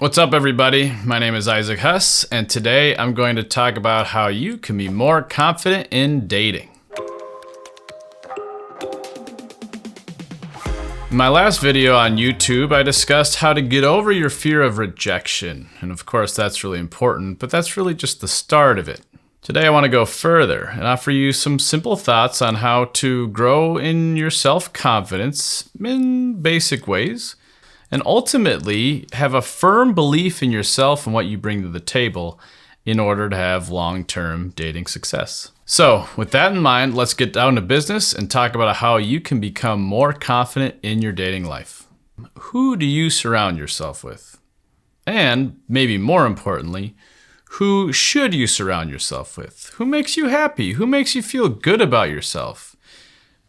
What's up, everybody? My name is Isaac Huss, and today I'm going to talk about how you can be more confident in dating. In my last video on YouTube, I discussed how to get over your fear of rejection. And of course, that's really important, but that's really just the start of it. Today, I want to go further and offer you some simple thoughts on how to grow in your self-confidence in basic ways, and ultimately have a firm belief in yourself and what you bring to the table in order to have long-term dating success. So with that in mind, let's get down to business and talk about how you can become more confident in your dating life. Who do you surround yourself with? And maybe more importantly, who should you surround yourself with? Who makes you happy? Who makes you feel good about yourself?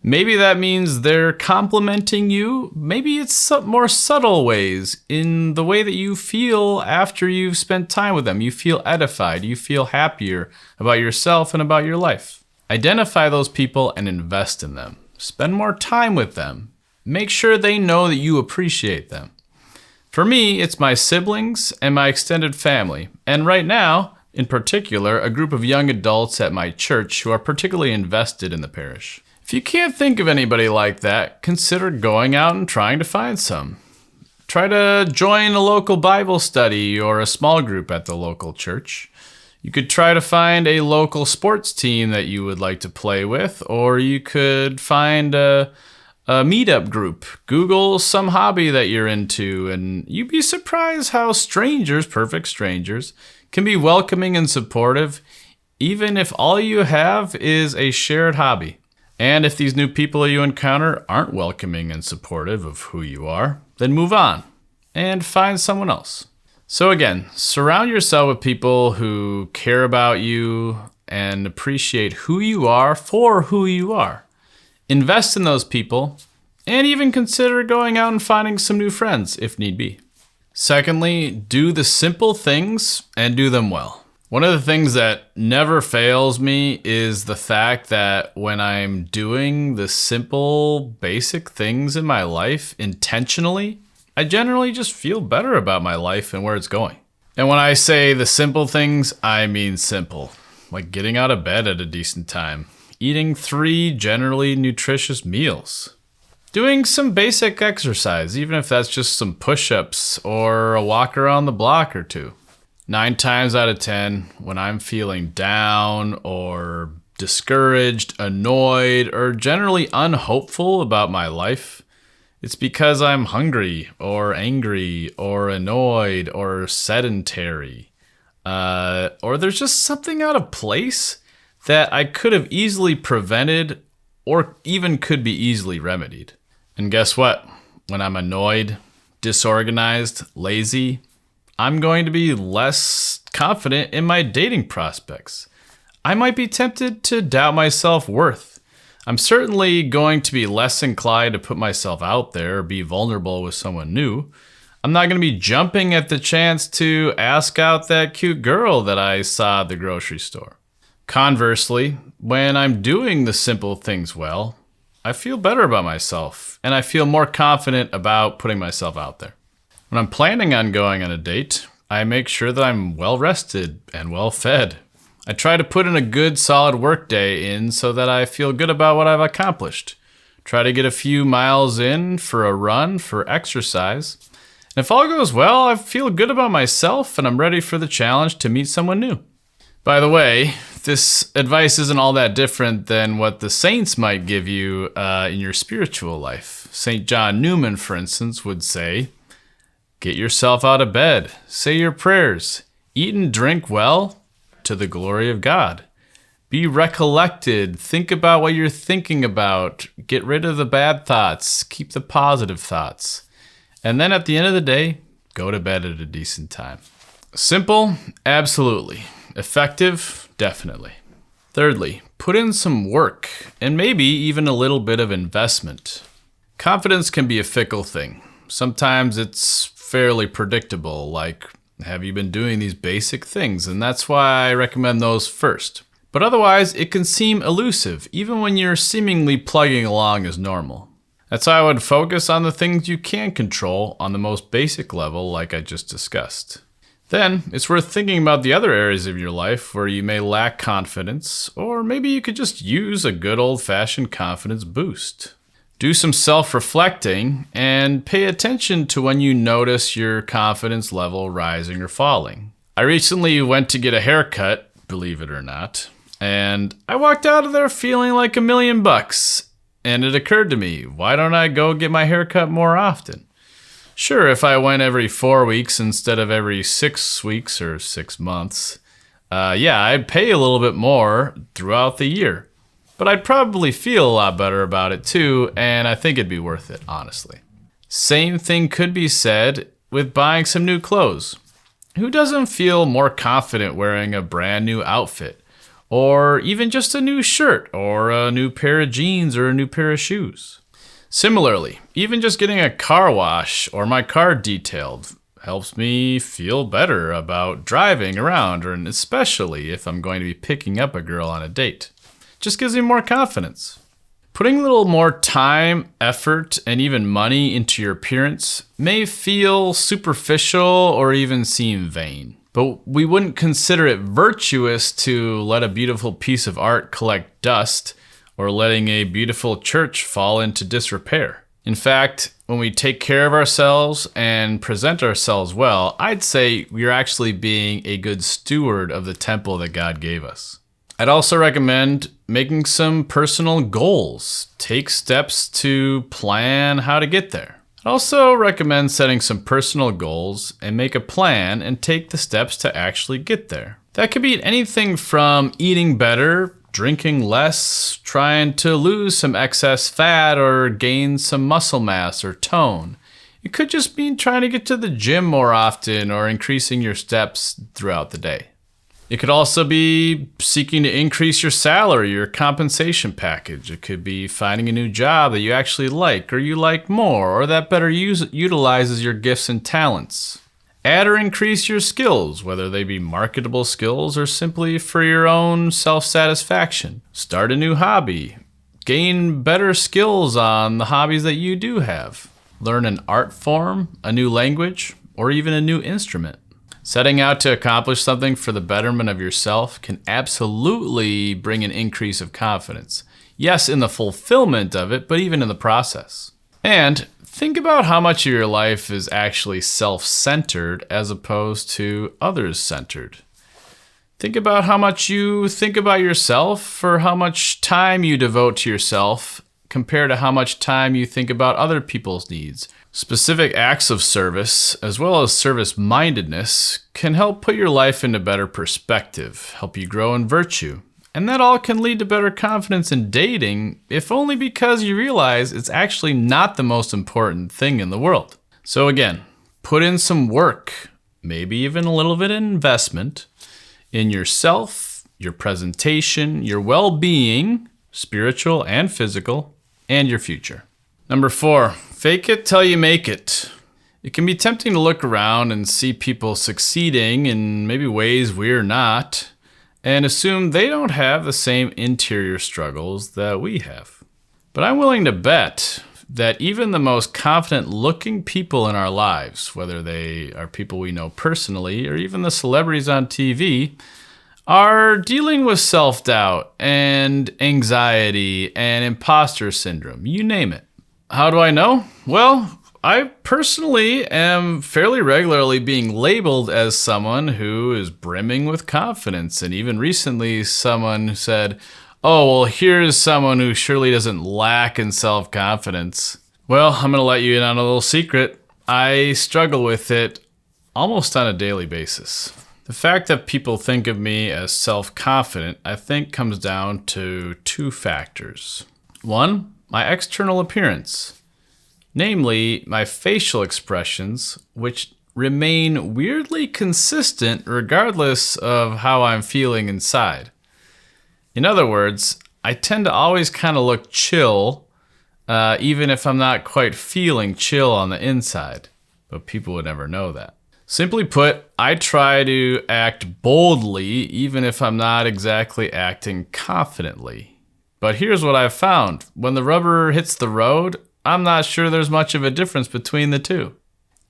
Maybe that means they're complimenting you. Maybe it's more subtle ways in the way that you feel after you've spent time with them. You feel edified. You feel happier about yourself and about your life. Identify those people and invest in them. Spend more time with them. Make sure they know that you appreciate them. For me, it's my siblings and my extended family. And right now, in particular, a group of young adults at my church who are particularly invested in the parish. If you can't think of anybody like that, consider going out and trying to find some. Try to join a local Bible study or a small group at the local church. You could try to find a local sports team that you would like to play with, or you could find a meetup group. Google some hobby that you're into, and you'd be surprised how strangers, perfect strangers, can be welcoming and supportive, even if all you have is a shared hobby. And if these new people you encounter aren't welcoming and supportive of who you are, then move on and find someone else. So again, surround yourself with people who care about you and appreciate who you are for who you are. Invest in those people and even consider going out and finding some new friends if need be. Secondly, do the simple things and do them well. One of the things that never fails me is the fact that when I'm doing the simple, basic things in my life intentionally, I generally just feel better about my life and where it's going. And when I say the simple things, I mean simple, like getting out of bed at a decent time, eating 3 generally nutritious meals, doing some basic exercise, even if that's just some push-ups or a walk around the block or 2. 9 times out of 10, when I'm feeling down or discouraged, annoyed, or generally unhopeful about my life, it's because I'm hungry or angry or annoyed or sedentary. Or there's just something out of place that I could have easily prevented or even could be easily remedied. And guess what? When I'm annoyed, disorganized, lazy, I'm going to be less confident in my dating prospects. I might be tempted to doubt my self-worth. I'm certainly going to be less inclined to put myself out there or be vulnerable with someone new. I'm not going to be jumping at the chance to ask out that cute girl that I saw at the grocery store. Conversely, when I'm doing the simple things well, I feel better about myself and I feel more confident about putting myself out there. When I'm planning on going on a date, I make sure that I'm well rested and well fed. I try to put in a good solid work day in so that I feel good about what I've accomplished. Try to get a few miles in for a run, for exercise. And if all goes well, I feel good about myself and I'm ready for the challenge to meet someone new. By the way, this advice isn't all that different than what the saints might give you in your spiritual life. St. John Newman, for instance, would say, get yourself out of bed, say your prayers, eat and drink well to the glory of God. Be recollected, think about what you're thinking about, get rid of the bad thoughts, keep the positive thoughts. And then at the end of the day, go to bed at a decent time. Simple? Absolutely. Effective? Definitely. Thirdly, put in some work and maybe even a little bit of investment. Confidence can be a fickle thing. Sometimes it's fairly predictable, like, have you been doing these basic things? And that's why I recommend those first. But otherwise, it can seem elusive, even when you're seemingly plugging along as normal. That's how I would focus on the things you can control on the most basic level, like I just discussed. Then, it's worth thinking about the other areas of your life where you may lack confidence, or maybe you could just use a good old-fashioned confidence boost. Do some self-reflecting and pay attention to when you notice your confidence level rising or falling. I recently went to get a haircut, believe it or not, and I walked out of there feeling like $1,000,000. And it occurred to me, why don't I go get my haircut more often? Sure, if I went every 4 weeks instead of every 6 weeks or 6 months, I'd pay a little bit more throughout the year. But I'd probably feel a lot better about it too, and I think it'd be worth it, honestly. Same thing could be said with buying some new clothes. Who doesn't feel more confident wearing a brand new outfit? Or even just a new shirt, or a new pair of jeans, or a new pair of shoes? Similarly, even just getting a car wash or my car detailed helps me feel better about driving around, and especially if I'm going to be picking up a girl on a date. Just gives me more confidence. Putting a little more time, effort, and even money into your appearance may feel superficial or even seem vain. But we wouldn't consider it virtuous to let a beautiful piece of art collect dust or letting a beautiful church fall into disrepair. In fact, when we take care of ourselves and present ourselves well, I'd say we're actually being a good steward of the temple that God gave us. I'd also recommend making some personal goals. Take steps to plan how to get there. I'd also recommend setting some personal goals and make a plan and take the steps to actually get there. That could be anything from eating better, drinking less, trying to lose some excess fat or gain some muscle mass or tone. It could just mean trying to get to the gym more often or increasing your steps throughout the day. It could also be seeking to increase your salary, your compensation package. It could be finding a new job that you actually like or you like more, or that better utilizes your gifts and talents. Add or increase your skills, whether they be marketable skills or simply for your own self-satisfaction. Start a new hobby. Gain better skills on the hobbies that you do have. Learn an art form, a new language, or even a new instrument. Setting out to accomplish something for the betterment of yourself can absolutely bring an increase of confidence. Yes, in the fulfillment of it, but even in the process. And think about how much of your life is actually self-centered as opposed to others-centered. Think about how much you think about yourself or how much time you devote to yourself compared to how much time you think about other people's needs. Specific acts of service, as well as service-mindedness, can help put your life into better perspective, help you grow in virtue. And that all can lead to better confidence in dating, if only because you realize it's actually not the most important thing in the world. So again, put in some work, maybe even a little bit of investment, in yourself, your presentation, your well-being, spiritual and physical, and your future. Number 4, fake it till you make it. It can be tempting to look around and see people succeeding in maybe ways we're not, and assume they don't have the same interior struggles that we have. But I'm willing to bet that even the most confident looking people in our lives, whether they are people we know personally or even the celebrities on TV, are dealing with self-doubt and anxiety and imposter syndrome, you name it. How do I know? Well, I personally am fairly regularly being labeled as someone who is brimming with confidence. And even recently, someone said, oh, well, here's someone who surely doesn't lack in self-confidence. Well, I'm going to let you in on a little secret. I struggle with it almost on a daily basis. The fact that people think of me as self-confident, I think, comes down to 2 factors. 1, my external appearance, namely my facial expressions, which remain weirdly consistent regardless of how I'm feeling inside. In other words, I tend to always kind of look chill, even if I'm not quite feeling chill on the inside, but people would never know that. Simply put, I try to act boldly even if I'm not exactly acting confidently. But here's what I've found. When the rubber hits the road, I'm not sure there's much of a difference between the two.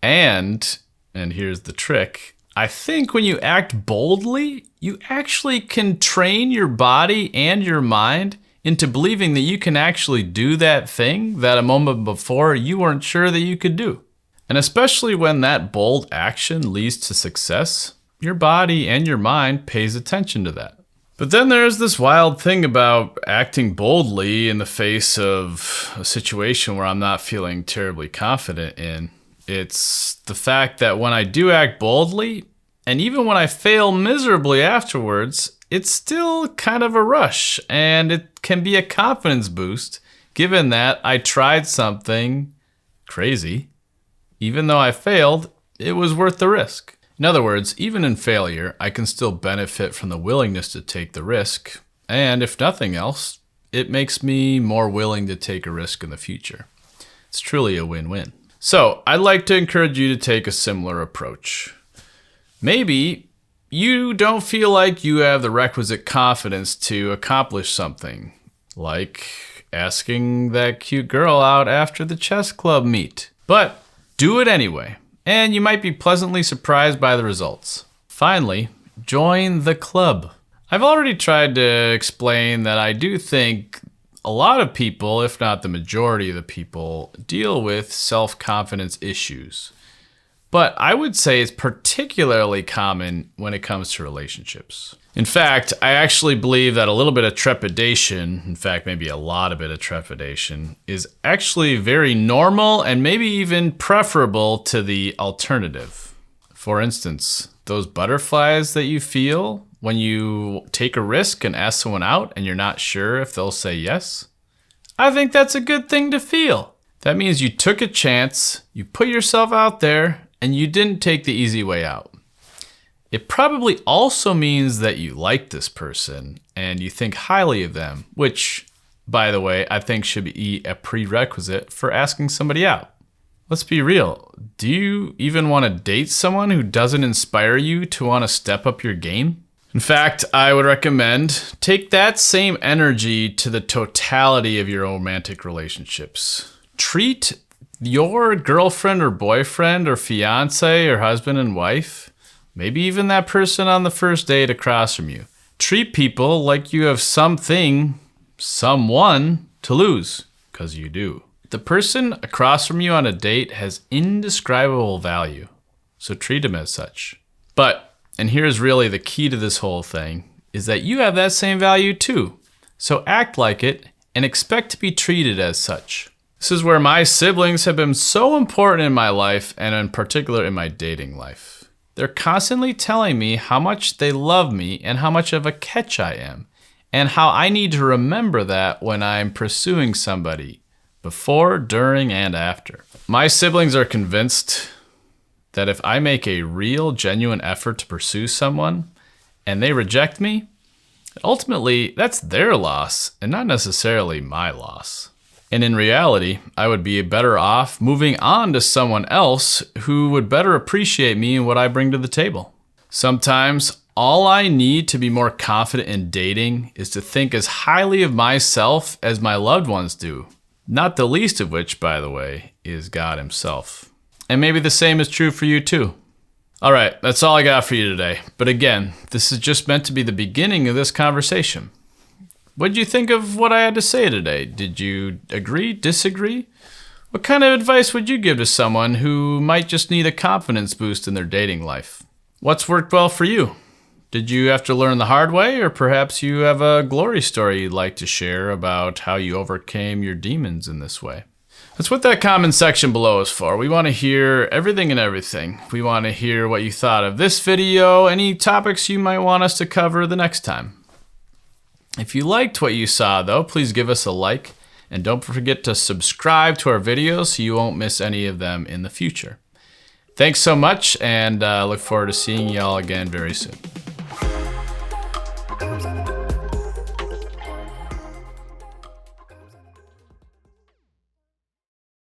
And here's the trick, I think when you act boldly, you actually can train your body and your mind into believing that you can actually do that thing that a moment before you weren't sure that you could do. And especially when that bold action leads to success, your body and your mind pays attention to that. But then there's this wild thing about acting boldly in the face of a situation where I'm not feeling terribly confident in. It's the fact that when I do act boldly, and even when I fail miserably afterwards, it's still kind of a rush, and it can be a confidence boost, given that I tried something crazy. Even though I failed, it was worth the risk. In other words, even in failure, I can still benefit from the willingness to take the risk, and if nothing else, it makes me more willing to take a risk in the future. It's truly a win-win. So, I'd like to encourage you to take a similar approach. Maybe you don't feel like you have the requisite confidence to accomplish something, like asking that cute girl out after the chess club meet. But do it anyway, and you might be pleasantly surprised by the results. Finally, join the club. I've already tried to explain that I do think a lot of people, if not the majority of the people, deal with self-confidence issues. But I would say it's particularly common when it comes to relationships. In fact, I actually believe that a little bit of trepidation, in fact, maybe a lot of bit of trepidation, is actually very normal and maybe even preferable to the alternative. For instance, those butterflies that you feel when you take a risk and ask someone out and you're not sure if they'll say yes, I think that's a good thing to feel. That means you took a chance, you put yourself out there, and you didn't take the easy way out. It probably also means that you like this person and you think highly of them, which, by the way, I think should be a prerequisite for asking somebody out. Let's be real. Do you even want to date someone who doesn't inspire you to want to step up your game? In fact, I would recommend take that same energy to the totality of your romantic relationships. Treat your girlfriend or boyfriend or fiance or husband and wife, maybe even that person on the first date across from you. Treat people like you have something, someone to lose, because you do. The person across from you on a date has indescribable value, so treat him as such. But, and here's really the key to this whole thing, is that you have that same value too. So act like it and expect to be treated as such. This is where my siblings have been so important in my life, and in particular in my dating life. They're constantly telling me how much they love me and how much of a catch I am, and how I need to remember that when I'm pursuing somebody, before, during, and after. My siblings are convinced that if I make a real, genuine effort to pursue someone, and they reject me, ultimately that's their loss and not necessarily my loss. And in reality, I would be better off moving on to someone else who would better appreciate me and what I bring to the table. Sometimes, all I need to be more confident in dating is to think as highly of myself as my loved ones do. Not the least of which, by the way, is God himself. And maybe the same is true for you too. All right, that's all I got for you today. But again, this is just meant to be the beginning of this conversation. What did you think of what I had to say today? Did you agree, disagree? What kind of advice would you give to someone who might just need a confidence boost in their dating life? What's worked well for you? Did you have to learn the hard way, or perhaps you have a glory story you'd like to share about how you overcame your demons in this way? That's what that comment section below is for. We want to hear everything and everything. We want to hear what you thought of this video, any topics you might want us to cover the next time. If you liked what you saw, though, please give us a like, and don't forget to subscribe to our videos so you won't miss any of them in the future. Thanks so much, and look forward to seeing y'all again very soon.